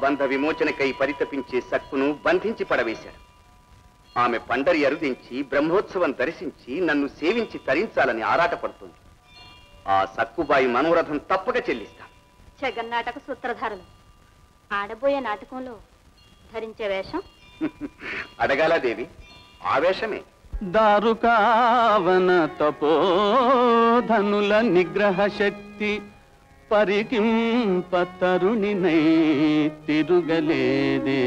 బంధ విమోచనకై పరితపించే సక్కును బంధించి పడవేశాడు. ఆమె పండరి అరుదించి బ్రహ్మోత్సవం దర్శించి నన్ను సేవించి తరించాలని ఆరాటపడుతుంది. ఆ సక్కుబాయి మనోరథం తప్పక చెల్లిస్తాను. జగన్నాటక సూత్రధారులు ఆడబోయే నాటకంలో ధరించే వేషం అడగాల దేవి, ఆవేశమే. దారుకావన తపోధనుల నిగ్రహ శక్తి పరికింప తరుణినై తిరుగలేదే.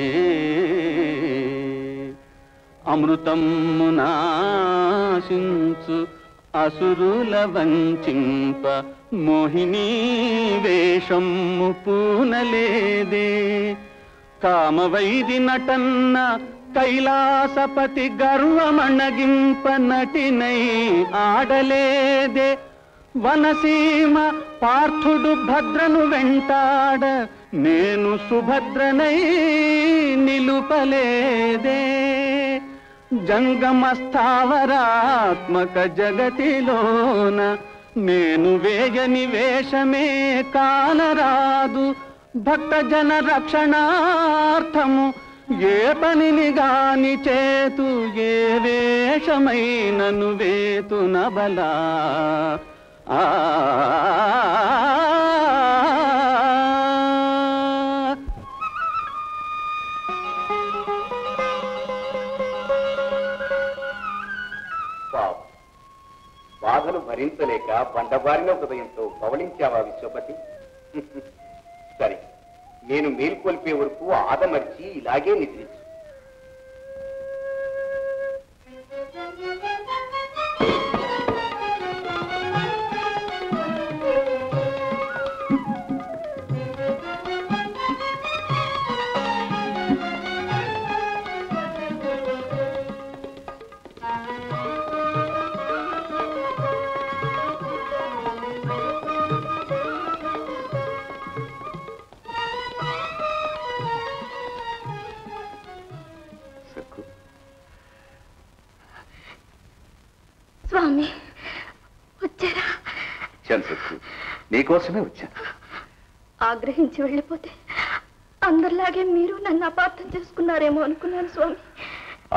అమృతమునాశించు అసురుల వంచింప మోహినీ వేషము పూనలేదే. కామవైది నటన్న కైలాసపతి గర్వమణగింప నటినై ఆడలేదే. వనసీమ పార్థుడు భద్రను వెంటాడ నేను సుభద్రనై నిలుపలేదే. జంగమ స్థావరాత్మక జగతిలోన నేను వేయని వేషమే కానరాదు. భక్త జన రక్షణార్థము ఏ పనిని గాని చేతు ఏ వేషమైనను వేతు నబలా. బాధలు భరించలేక బండబారిన హృదయంతో పవళించావా విశ్వపతి? సరే, నేను మేల్కొల్పే వరకు ఆదమర్చి ఇలాగే నిద్రించు. స్వామి వచ్చారా? నీకోసమే వచ్చాను. ఆగ్రహించి వెళ్ళిపోతే అందరిలాగే మీరు నన్ను అపార్థం చేసుకున్నారేమో అనుకున్నాను స్వామి.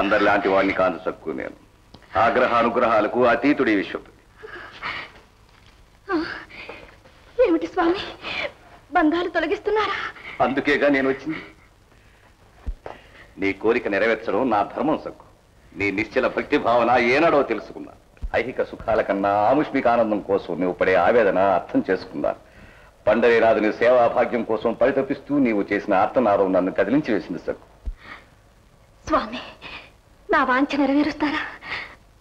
అందరిలాంటి వాడిని కాదు సక్కు నేను. ఆగ్రహానుగ్రహాలకు అతీతుడి విశ్వపతి. ఏమిటి స్వామి, బంధాలు తొలగిస్తున్నారా? అందుకేగా నేను వచ్చింది. నీ కోరిక నెరవేర్చడం నా ధర్మం సక్కు. నీ నిశ్చల భక్తి భావన ఏనాడో తెలుసుకున్నా. ఐహిక సుఖాల కన్నా ఆముష్మిక ఆనందం కోసం నువ్వు పడే ఆవేదన అర్థం చేసుకున్నా. పండరీనాథుని సేవా భాగ్యం కోసం పరితపిస్తూ నీవు చేసిన ఆర్తనాదం నన్ను కదిలించి వేసింది సక్కు. స్వామి, నా వాంఛ నెరవేరుస్తారా?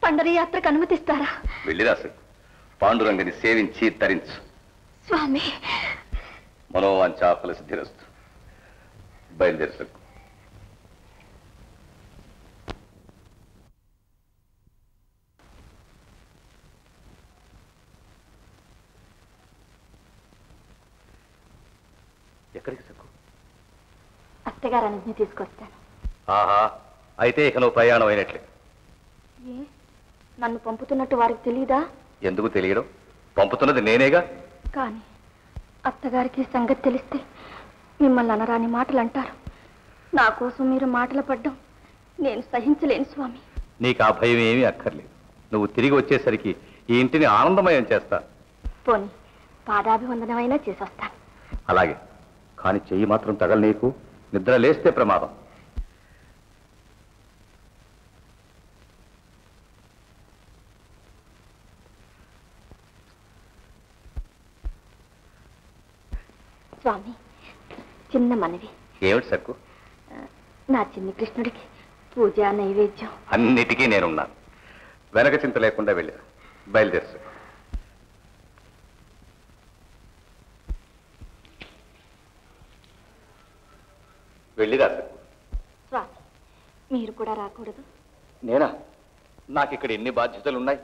పండరీ యాత్రకు అనుమతిస్తారా? వెళ్ళిరా సక్కు. పాండురంగని సేవించి తరించు. స్వామి, మనోవాంఛాఫల సిద్ధిరస్తు. బయలుదేరి సక్కు. ఎక్కడికి సక్కు? అత్తగారు అనుజ్ఞ తీసుకొస్తాను. ఆహా, అయితే ఇక నువ్వు ప్రయాణం అయినట్లే. ఏ, నన్ను పంపుతున్నట్టు వారికి తెలీదా? ఎందుకు తెలియడం? పంపుతున్నది నేనేగా. కానీ అత్తగారికి సంగతి తెలిస్తే మిమ్మల్ని అనరాని మాటలు అంటారు. నా కోసం మీరు మాటలు పడ్డం నేను సహించలేను స్వామి. నీకు ఆ భయం ఏమీ అక్కర్లేదు. నువ్వు తిరిగి వచ్చేసరికి ఈ ఇంటిని ఆనందమయం చేస్తా. పోనీ పాదాభివందనమైనా చేసొస్తాను. అలాగే, కానీ చెయ్యి మాత్రం తగల. నీకు నిద్ర లేస్తే ప్రమాదం. స్వామి, చిన్న మనవి. ఏమిటి సక్కు? నా చిన్ని కృష్ణుడికి పూజ నైవేద్యం అన్నిటికీ నేనున్నాను. వెనక చింత లేకుండా వెళ్ళారు. బయలుదేరు సక్కు. వెళ్ళిరా సక్కు. స్వామి, మీరు కూడా రాకూడదు? నేనా? నాకు ఇక్కడ ఎన్ని బాధ్యతలున్నాయి.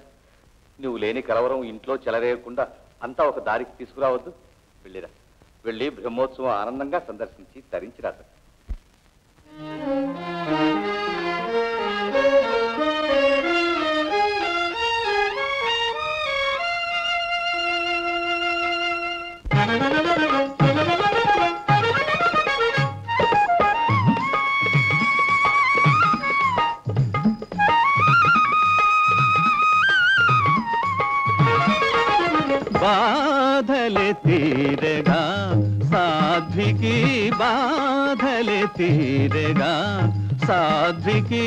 నువ్వు లేని కలవరం ఇంట్లో చెలరేయకుండా అంతా ఒక దారికి తీసుకురావద్దు. వెళ్ళిరా. వెళ్ళి బ్రహ్మోత్సవం ఆనందంగా సందర్శించి తరించిరా సక్కు. బాధలే తీరగా సాధ్వికి బాధలే తీరగా సాధ్వికి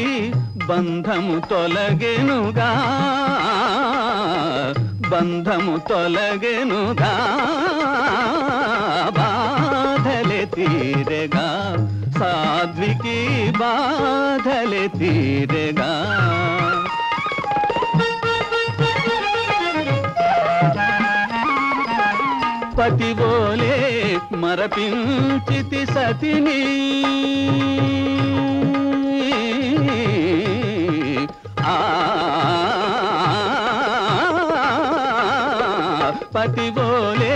బంధము తొలగెనుగా బంధము తొలగెనుగా బాధలే తీరగా సాధ్వికి బాధలే తీరగా పతివోలే మరపించితి సతిని పతివోలే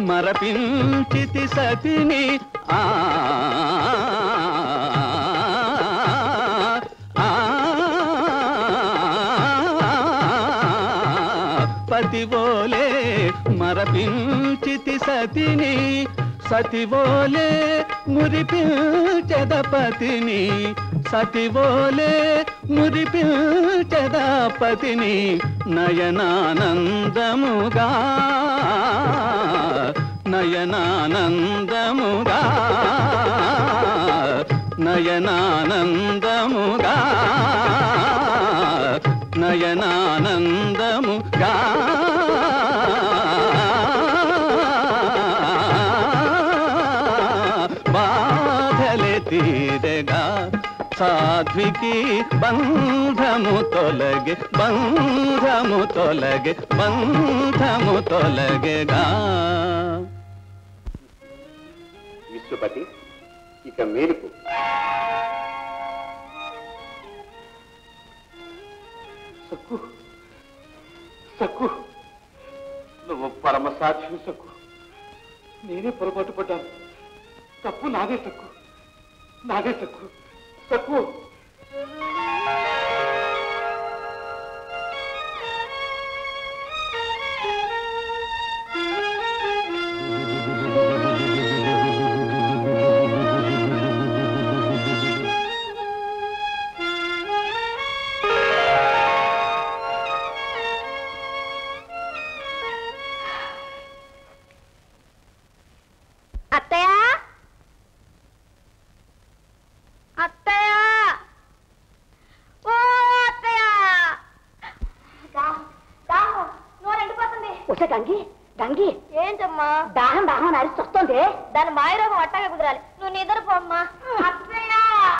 మరపించితి సతిని పతివోలే మరపించితి సతిని సతివోలే మురిపించెదపతిని సతివోలే మురిపించెదపతిని నయనానందముగా నయనానందముగా నయనానందముగా నయనానందముగా బాధలే తీరగా సాధ్వికి బంధము తొలగే బంధము తొలగే బంధము తొలగేగా విశ్వపతి ఇక మేలుకు సక్కు సక్కు నువ్వు పరమ సాక్షి సక్కు నేనే పొరపాటు పడ్డాను తప్పు నాదే సక్కు నాదే సక్కు సక్కు గంగి గంగి ఏంటమ్మా దాహం దాహం అని అరిచి వస్తుంది దాని మాయరోగం అట్టాగే కుదరాలి నువ్వు నిద్రపోమ్మా అత్తయ్య